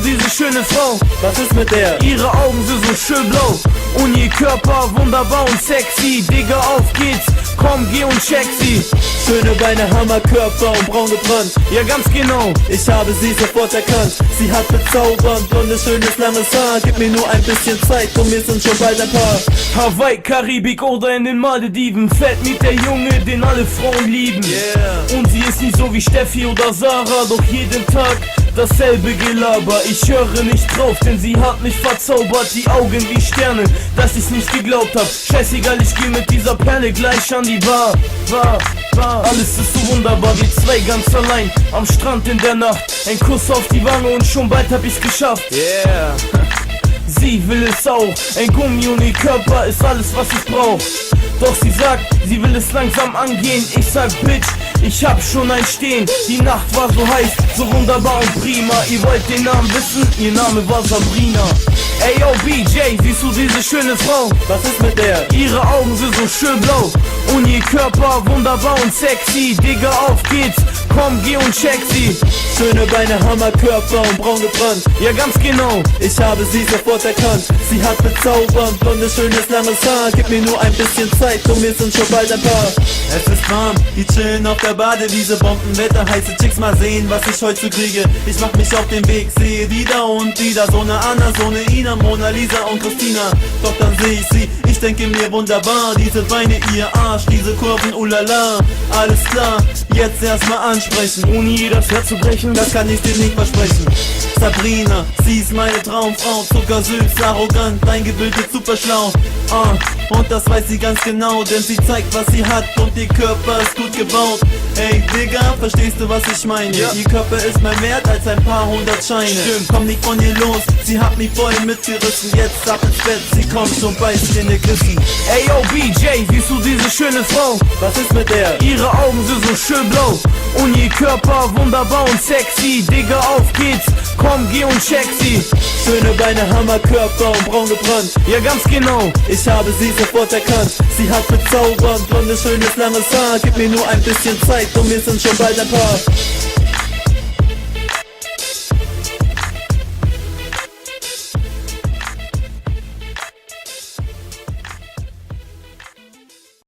diese schöne Frau? Was ist mit der? Ihre Augen sind so schön blau und ihr Körper wunderbar und sexy. Digga, auf geht's, komm, geh und check sie. Schöne Beine, Hammerkörper und braun gebrannt. Ja, ganz genau. Ich habe sie sofort erkannt. Sie hat bezaubernd blondes, schönes, langes Haar. Gib mir nur ein bisschen Zeit und wir sind schon bald ein Paar. Hawaii, Karibik oder in den Malediven. Fett mit der Junge, den alle Frauen lieben. Yeah. Und sie ist nicht so wie Steffi oder Sarah, doch jeden Tag dasselbe Gelaber. Ich höre nicht drauf, denn sie hat mich verzaubert. Die Augen wie Sterne, dass ich's nicht geglaubt hab. Scheißegal, ich geh mit dieser Perle gleich an die Bar. Alles ist so wunderbar, wir zwei ganz allein am Strand in der Nacht. Ein Kuss auf die Wange und schon bald hab ich's geschafft. Yeah. Sie will es auch, ein Gummi und ihr Körper ist alles, was ich brauch. Doch sie sagt, sie will es langsam angehen. Ich sag, Bitch, ich hab schon ein Stehen. Die Nacht war so heiß, so wunderbar und prima. Ihr wollt den Namen wissen? Ihr Name war Sabrina. Ey, yo, BJ, siehst du diese schöne Frau? Was ist mit der? Ihre Augen sind so schön blau und ihr Körper wunderbar und sexy. Digga, auf geht's, komm, geh und check sie. Schöne Beine, Hammerkörper und braun gebrannt. Ja, ganz genau. Ich habe sie sofort erkannt. Sie hat bezaubernd blondes, schönes, langes Haar. Gib mir nur ein bisschen Zeit und wir sind schon bald ein Paar. Es ist warm, die chillen auf der Badewiese. Bombenwetter, heiße Chicks, mal sehen, was ich heute so kriege. Ich mach mich auf den Weg, sehe wieder und wieder so eine Anna, so eine Ina, Mona Lisa und Christina. Doch dann sehe ich sie, ich denke mir wunderbar. Diese Beine, ihr Arsch, diese Kurven, ulala. Alles klar, jetzt erstmal ansprechen. Ohne ihr das Herz zu brechen, Das kann ich dir nicht versprechen. Sabrina, sie ist meine Traumfrau. Zuckersüß, arrogant, eingebildet, super schlau. Und das weiß sie ganz genau, denn sie zeigt, was sie hat und ihr Körper ist gut gebaut. Ey, Digga, verstehst du, was ich meine? Ja. Ihr Körper ist mehr wert als ein paar hundert Scheine. Stimmt. Komm nicht von ihr los, sie hat mich vorhin mitgerissen. Jetzt ab ins Bett, sie kommt schon beißt in den Kissen. Ey, yo, BJ, siehst du diese schöne Frau? Was ist mit der? Ihre Augen sind so schön blau und ihr Körper wunderbar und sexy. Digga, auf geht's, komm, geh und check sie. Schöne Beine, Hammerkörper und braun gebrannt. Ja, ganz genau. Ich habe sie sofort erkannt. Sie hat bezaubernd blondes, schönes, langes Haar. Gib mir nur ein bisschen Zeit und wir sind schon bald ein Paar.